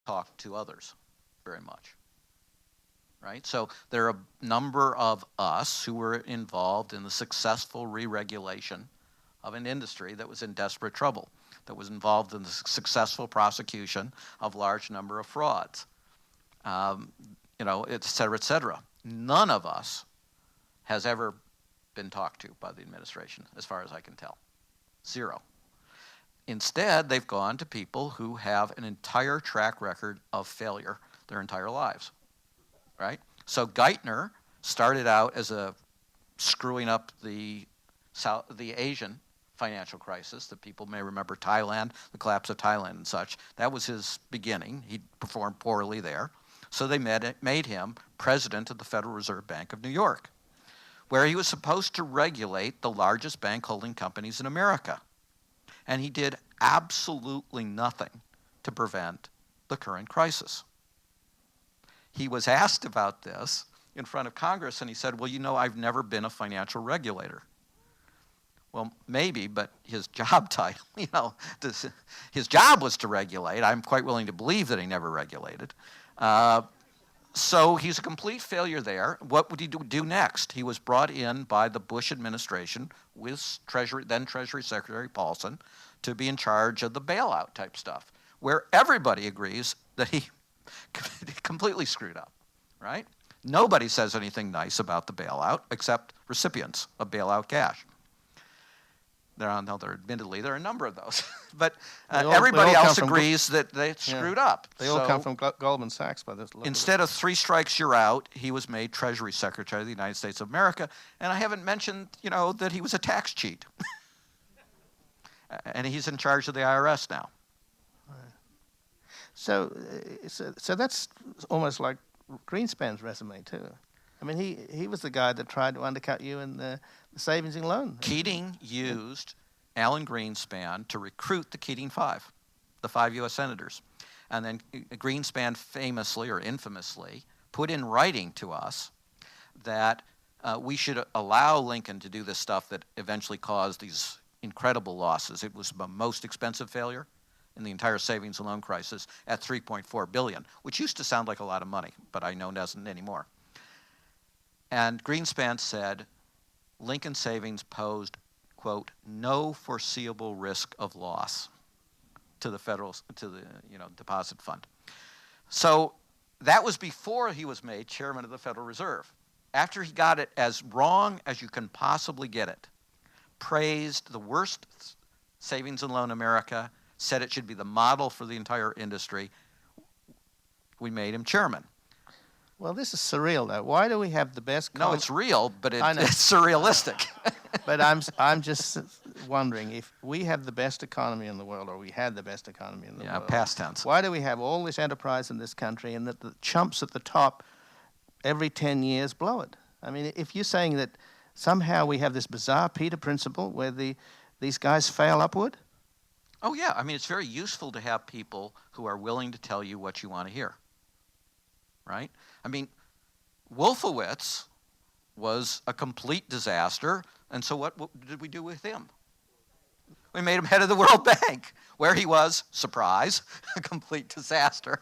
talk to others very much, right? So there are a number of us who were involved in the successful re-regulation of an industry that was in desperate trouble, that was involved in the successful prosecution of large number of frauds, et cetera, et cetera. None of us has ever been talked to by the administration, as far as I can tell. Zero. Instead, they've gone to people who have an entire track record of failure their entire lives, right? So Geithner started out as screwing up the Asian financial crisis that people may remember, Thailand, the collapse of Thailand and such. That was his beginning. He performed poorly there. So they made him president of the Federal Reserve Bank of New York, where he was supposed to regulate the largest bank holding companies in America. And he did absolutely nothing to prevent the current crisis. He was asked about this in front of Congress, and he said, well, I've never been a financial regulator. Well, maybe, but his job title, his job was to regulate. I'm quite willing to believe that he never regulated. So he's a complete failure there. What would he do next? He was brought in by the Bush administration with then Treasury Secretary Paulson to be in charge of the bailout type stuff, where everybody agrees that he completely screwed up, right? Nobody says anything nice about the bailout except recipients of bailout cash. Admittedly, there are a number of those. But everybody else agrees that they screwed up. They all come from Goldman Sachs by this. Instead of 3 strikes, you're out, he was made Treasury Secretary of the United States of America. And I haven't mentioned, that he was a tax cheat. And he's in charge of the IRS now. Right. So that's almost like Greenspan's resume, too. I mean, he was the guy that tried to undercut you in the savings and loan. Keating used Alan Greenspan to recruit the Keating Five, the 5 U.S. senators. And then Greenspan famously or infamously put in writing to us that we should allow Lincoln to do this stuff that eventually caused these incredible losses. It was the most expensive failure in the entire savings and loan crisis at $3.4 billion, which used to sound like a lot of money, but I know it doesn't anymore. And Greenspan said Lincoln Savings posed, quote, no foreseeable risk of loss to the deposit fund. So that was before he was made chairman of the Federal Reserve. After he got it as wrong as you can possibly get it, praised the worst savings and loan America, said it should be the model for the entire industry, we made him chairman. Well, this is surreal, though. Why do we have the best? No, it's real, but it's surrealistic. But I'm just wondering if we have the best economy in the world, or we had the best economy in the world. Yeah, past tense. Why do we have all this enterprise in this country, and that the chumps at the top every 10 years blow it? I mean, if you're saying that somehow we have this bizarre Peter principle where these guys fail upward? Oh, yeah. I mean, it's very useful to have people who are willing to tell you what you want to hear, right? I mean, Wolfowitz was a complete disaster, and so what did we do with him? We made him head of the World Bank, where he was, surprise, a complete disaster,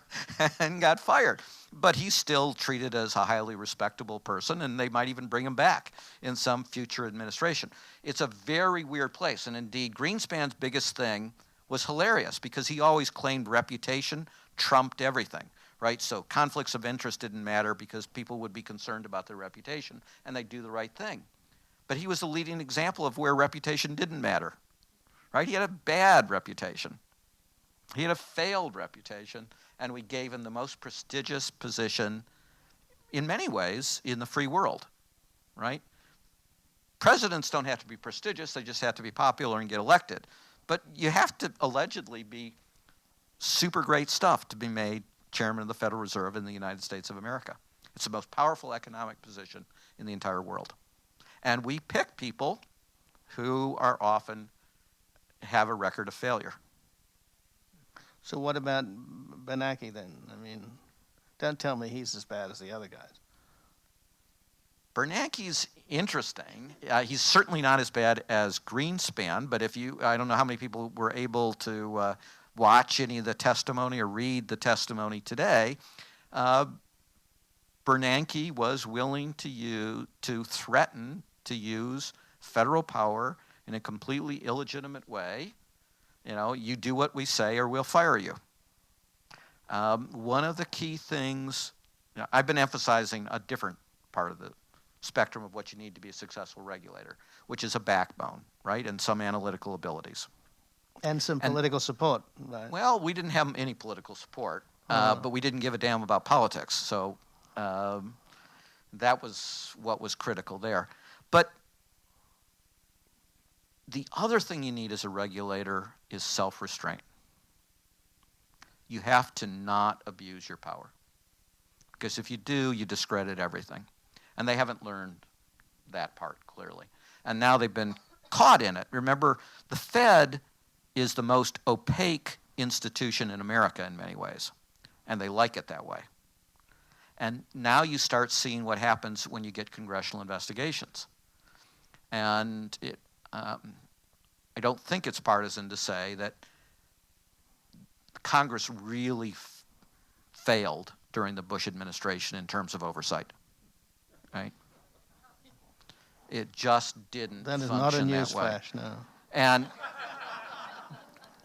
and got fired. But he's still treated as a highly respectable person, and they might even bring him back in some future administration. It's a very weird place, and indeed, Greenspan's biggest thing was hilarious because he always claimed reputation trumped everything. Right, so conflicts of interest didn't matter because people would be concerned about their reputation and they'd do the right thing. But he was the leading example of where reputation didn't matter. Right, he had a bad reputation. He had a failed reputation, and we gave him the most prestigious position in many ways in the free world. Right? Presidents don't have to be prestigious, they just have to be popular and get elected. But you have to allegedly be super great stuff to be made chairman of the Federal Reserve in the United States of America. It's the most powerful economic position in the entire world. And we pick people who are often have a record of failure. So what about Bernanke then? I mean, don't tell me he's as bad as the other guys. Bernanke's interesting. He's certainly not as bad as Greenspan, but I don't know how many people were able to watch any of the testimony or read the testimony today, Bernanke was willing to threaten to use federal power in a completely illegitimate way. You do what we say or we'll fire you. One of the key things, I've been emphasizing a different part of the spectrum of what you need to be a successful regulator, which is a backbone, right, and some analytical abilities. And some political support, right? Well, we didn't have any political support, but we didn't give a damn about politics, so that was what was critical there. But the other thing you need as a regulator is self-restraint. You have to not abuse your power, because if you do, you discredit everything. And they haven't learned that part clearly. And now they've been caught in it. Remember, the Fed is the most opaque institution in America in many ways, and they like it that way. And now you start seeing what happens when you get congressional investigations. And I don't think it's partisan to say that Congress really failed during the Bush administration in terms of oversight, right? It just didn't function that way. That is not a news flash, no. And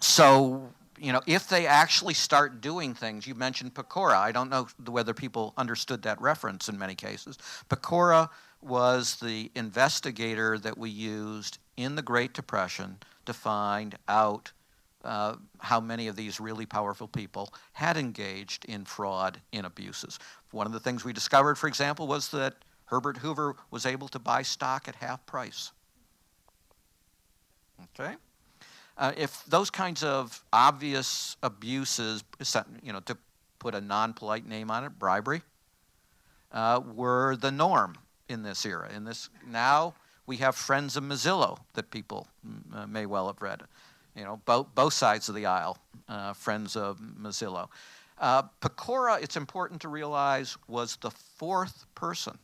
so, if they actually start doing things, you mentioned Pecora. I don't know whether people understood that reference in many cases. Pecora was the investigator that we used in the Great Depression to find out how many of these really powerful people had engaged in fraud and abuses. One of the things we discovered, for example, was that Herbert Hoover was able to buy stock at half price. Okay? If those kinds of obvious abuses, to put a non-polite name on it, bribery, were the norm in this era. Now we have Friends of Mozilla that people may well have read. Both sides of the aisle, Friends of Mozilla. Pecora, it's important to realize, was the fourth person.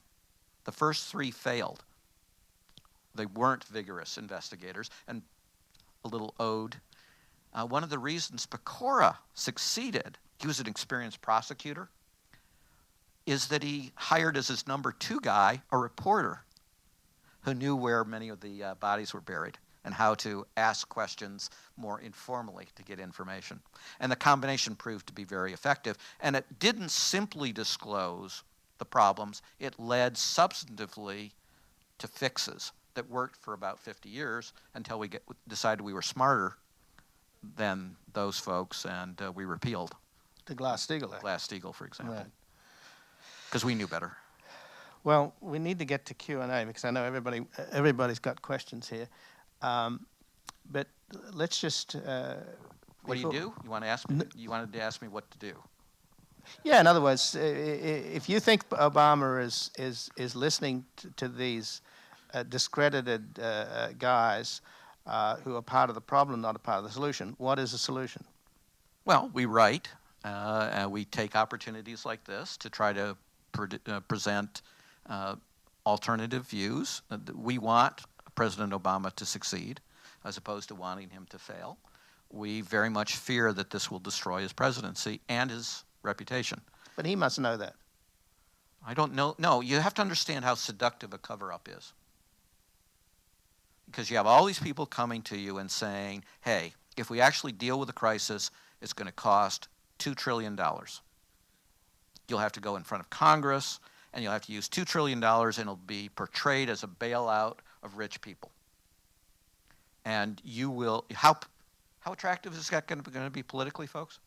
The first three failed. They weren't vigorous investigators. And a little ode. One of the reasons Pecora succeeded, he was an experienced prosecutor, is that he hired as his number 2 guy a reporter who knew where many of the bodies were buried and how to ask questions more informally to get information. And the combination proved to be very effective. And it didn't simply disclose the problems, it led substantively to fixes that worked for about 50 years until we decided we were smarter than those folks, and we repealed the Glass-Steagall Act. Glass-Steagall, for example, because we knew better. Well, we need to get to Q&A because I know everybody's got questions here. But let's just... what do you do? You want to ask me? You wanted to ask me what to do. Yeah, in other words, if you think Obama is listening to these discredited guys who are part of the problem, not a part of the solution, what is the solution? Well, we write. We take opportunities like this to try to present alternative views. We want President Obama to succeed as opposed to wanting him to fail. We very much fear that this will destroy his presidency and his reputation. But he must know that. I don't know. No, you have to understand how seductive a cover-up is. Because you have all these people coming to you and saying, hey, if we actually deal with the crisis, it's going to cost $2 trillion. You'll have to go in front of Congress, and you'll have to use $2 trillion, and it'll be portrayed as a bailout of rich people. And you will, how attractive is that going to be politically, folks?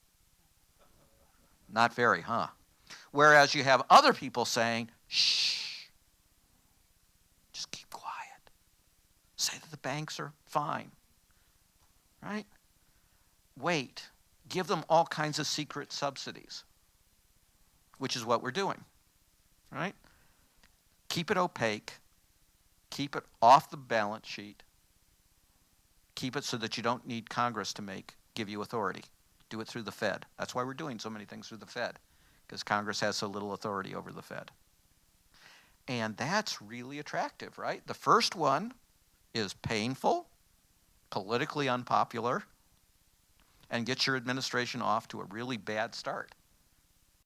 Not very, huh? Whereas you have other people saying, shh, just keep quiet. Say that the banks are fine, right? Wait, give them all kinds of secret subsidies, which is what we're doing, right? Keep it opaque, keep it off the balance sheet, keep it so that you don't need Congress to give you authority. Do it through the Fed. That's why we're doing so many things through the Fed, because Congress has so little authority over the Fed. And that's really attractive, right? The first one is painful, politically unpopular, and get your administration off to a really bad start.